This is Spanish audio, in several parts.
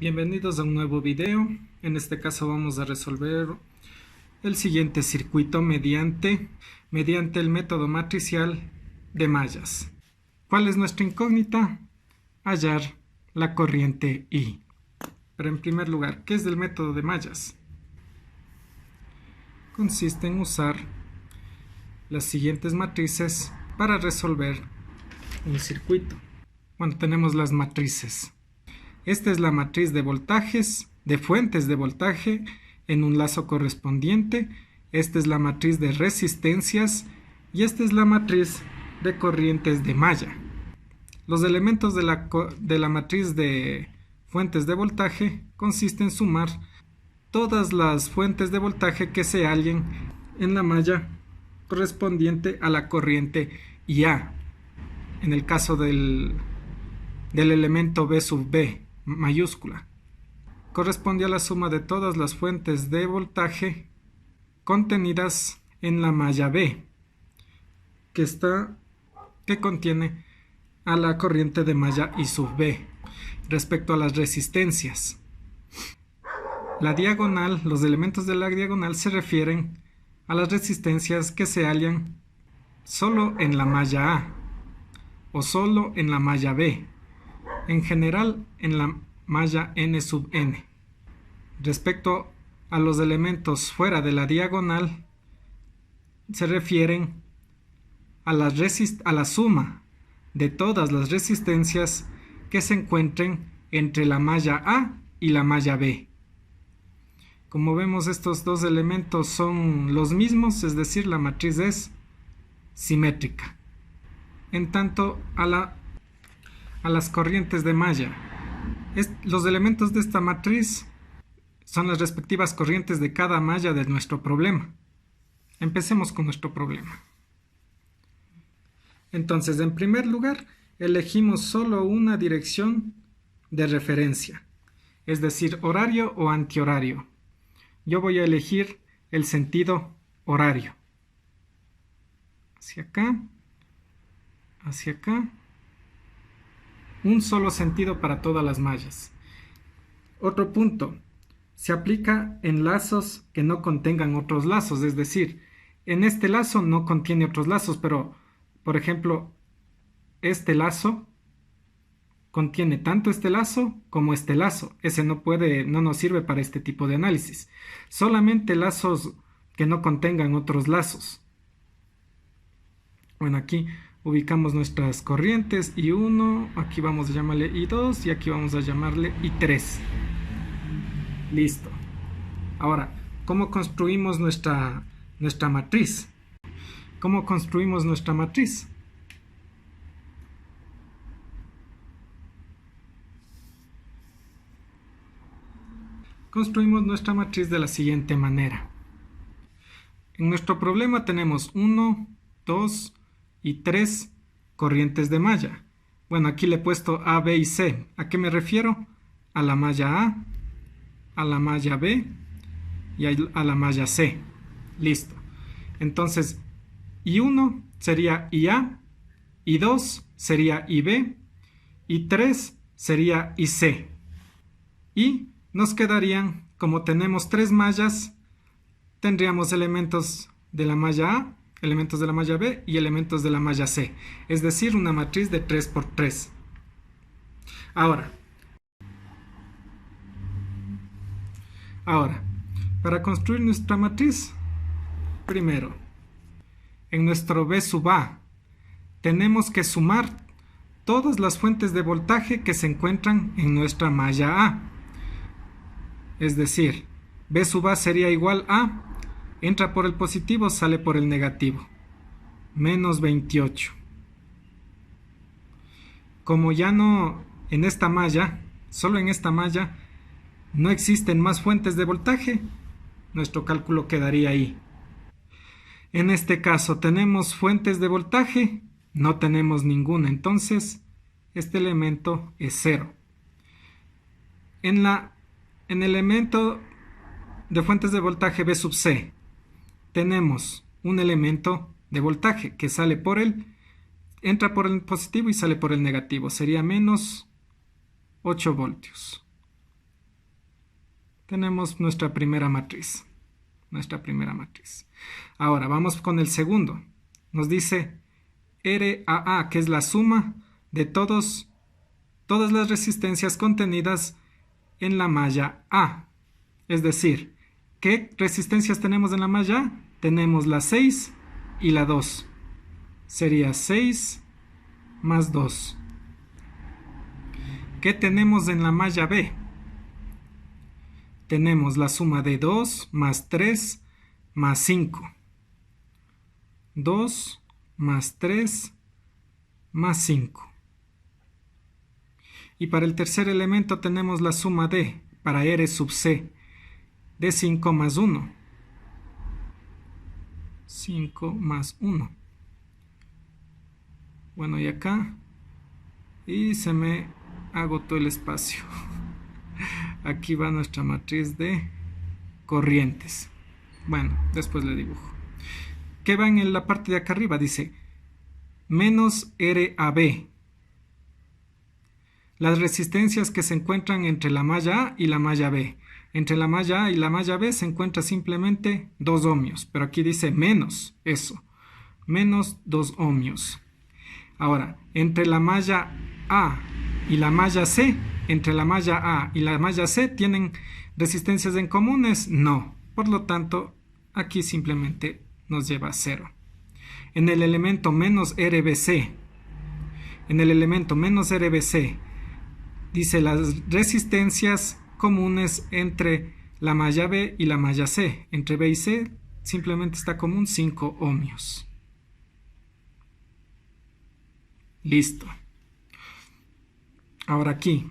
Bienvenidos a un nuevo video. En este caso vamos a resolver el siguiente circuito mediante el método matricial de mallas. ¿Cuál es nuestra incógnita? Hallar la corriente I. Pero en primer lugar, ¿qué es el método de mallas? Consiste en usar las siguientes matrices para resolver un circuito. Bueno, tenemos las matrices. Esta es la matriz de voltajes, de fuentes de voltaje en un lazo correspondiente. Esta es la matriz de resistencias y esta es la matriz de corrientes de malla. Los elementos de la matriz de fuentes de voltaje consisten en sumar todas las fuentes de voltaje que se hallen en la malla correspondiente a la corriente IA. En el caso del elemento B sub B mayúscula, corresponde a la suma de todas las fuentes de voltaje contenidas en la malla B, que contiene a la corriente de malla I sub B. Respecto a las resistencias, la diagonal, los elementos de la diagonal se refieren a las resistencias que se hallan solo en la malla A o solo en la malla B, en general en la malla N sub N. Respecto a los elementos fuera de la diagonal, se refieren a la suma de todas las resistencias que se encuentren entre la malla A y la malla B. Como vemos, estos dos elementos son los mismos, es decir, la matriz es simétrica. En tanto a las corrientes de malla, los elementos de esta matriz son las respectivas corrientes de cada malla de nuestro problema. Empecemos con nuestro problema. Entonces, en primer lugar, elegimos solo una dirección de referencia, es decir, horario o antihorario. Yo voy a elegir el sentido horario. Hacia acá, hacia acá. Un solo sentido para todas las mallas. Otro punto, se aplica en lazos que no contengan otros lazos, es decir, en este lazo no contiene otros lazos, pero, por ejemplo, este lazo contiene tanto este lazo como este lazo. Ese no nos sirve para este tipo de análisis. Solamente lazos que no contengan otros lazos. Bueno, aquí ubicamos nuestras corrientes I1, aquí vamos a llamarle I2 y aquí vamos a llamarle I3. Listo. Ahora, ¿cómo construimos nuestra matriz? ¿Cómo construimos nuestra matriz? Construimos nuestra matriz de la siguiente manera. En nuestro problema tenemos 1, 2 y 3 corrientes de malla. Bueno, aquí le he puesto A, B y C. ¿A qué me refiero? A la malla A la malla B y a la malla C. Listo. Entonces, I1 sería IA, I2 sería IB, I3 sería IC. Y nos quedarían, como tenemos 3 mallas, tendríamos elementos de la malla A, elementos de la malla B y elementos de la malla C. Es decir, una matriz de 3 por 3. Ahora, para construir nuestra matriz, primero, en nuestro B sub A, tenemos que sumar todas las fuentes de voltaje que se encuentran en nuestra malla A. Es decir, B sub A sería igual a, entra por el positivo, sale por el negativo, menos 28. Como ya no, en esta malla, solo en esta malla, no existen más fuentes de voltaje, nuestro cálculo quedaría ahí. En este caso, ¿tenemos fuentes de voltaje? No tenemos ninguna, entonces este elemento es 0. En el elemento de fuentes de voltaje B sub C, tenemos un elemento de voltaje que entra por el positivo y sale por el negativo. Sería menos 8 voltios. tenemos nuestra primera matriz. Ahora vamos con el segundo. Nos dice RAA, que es la suma de todas las resistencias contenidas en la malla A. Es decir, ¿qué resistencias tenemos en la malla A? Tenemos la 6 y la 2. Sería 6 más 2. ¿Qué tenemos en la malla B? Tenemos la suma de 2 más 3 más 5. 2 más 3 más 5. Y para el tercer elemento tenemos la suma de, para R sub C, de 5 más 1. 5 más 1. Bueno, y acá, y se me agotó el espacio. Aquí va nuestra matriz de corrientes. Bueno, después le dibujo. ¿Qué va en la parte de acá arriba? Dice menos RAB. Las resistencias que se encuentran entre la malla A y la malla B. Entre la malla A y la malla B se encuentra simplemente 2 ohmios. Pero aquí dice menos eso. Menos 2 ohmios. Ahora, entre la malla A y la malla C, entre la malla A y la malla C, ¿tienen resistencias en comunes? No. Por lo tanto, aquí simplemente nos lleva a 0. En el elemento menos RBC, dice las resistencias comunes entre la malla B y la malla C. Entre B y C simplemente está común 5 ohmios. Listo. Ahora aquí,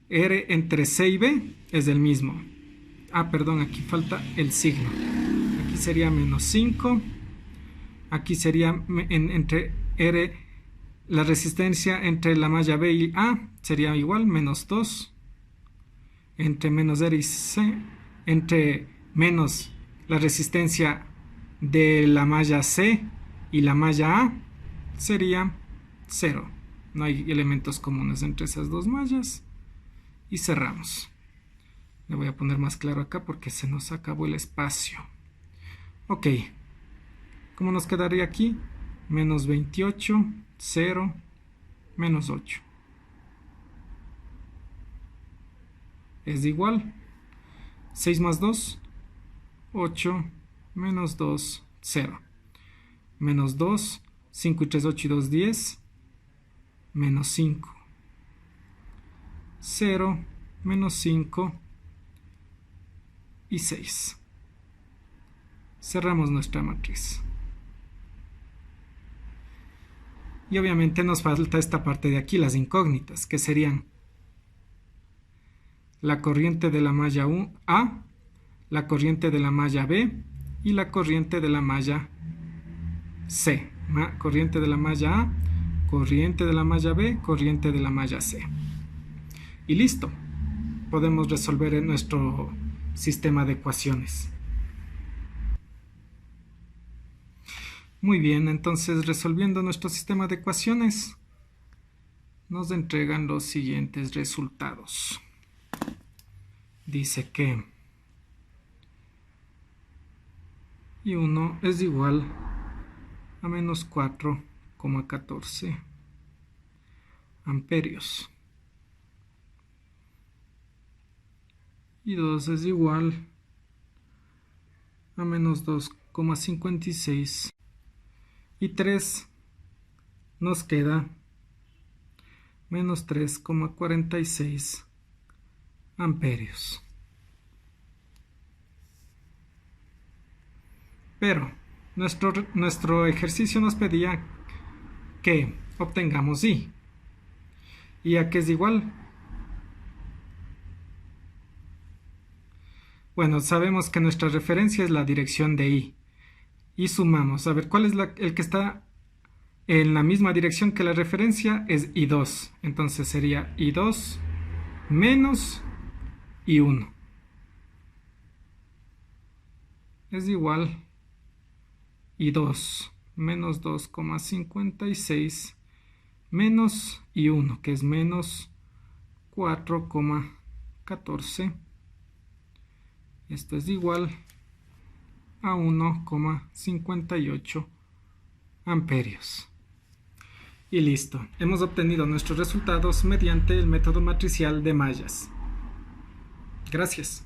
R entre C y B es el mismo. Ah, perdón, aquí falta el signo. Aquí sería menos 5. Aquí sería entre R, la resistencia entre la malla B y A sería igual, menos 2. Entre menos R y C, entre menos la resistencia de la malla C y la malla A sería 0. No hay elementos comunes entre esas dos mallas. Y cerramos. Le voy a poner más claro acá porque se nos acabó el espacio. Ok. ¿Cómo nos quedaría aquí? Menos 28, 0, menos 8. Es igual. 6 más 2, 8, menos 2, 0. Menos 2, 5 y 3, 8 y 2, 10. Menos 5. 0, menos 5 y 6. Cerramos nuestra matriz. Y obviamente nos falta esta parte de aquí, las incógnitas, que serían la corriente de la malla A, la corriente de la malla B y la corriente de la malla C. Corriente de la malla A, corriente de la malla B, corriente de la malla C. Y listo. Podemos resolver nuestro sistema de ecuaciones. Muy bien, entonces resolviendo nuestro sistema de ecuaciones, nos entregan los siguientes resultados. Dice que I1 es igual a menos 4,14 amperios. Y 2 es igual a menos 2,56. Y 3 nos queda menos 3,46 amperios. Pero nuestro ejercicio nos pedía que obtengamos I. ¿Y a qué es igual? Bueno, sabemos que nuestra referencia es la dirección de I. Y sumamos. A ver, ¿cuál es el que está en la misma dirección que la referencia? Es I2. Entonces sería I2 menos I1. Es igual I2 menos 2,56 menos I1, que es menos 4,14 Esto es igual a 1,58 amperios. Y listo, hemos obtenido nuestros resultados mediante el método matricial de mallas. Gracias.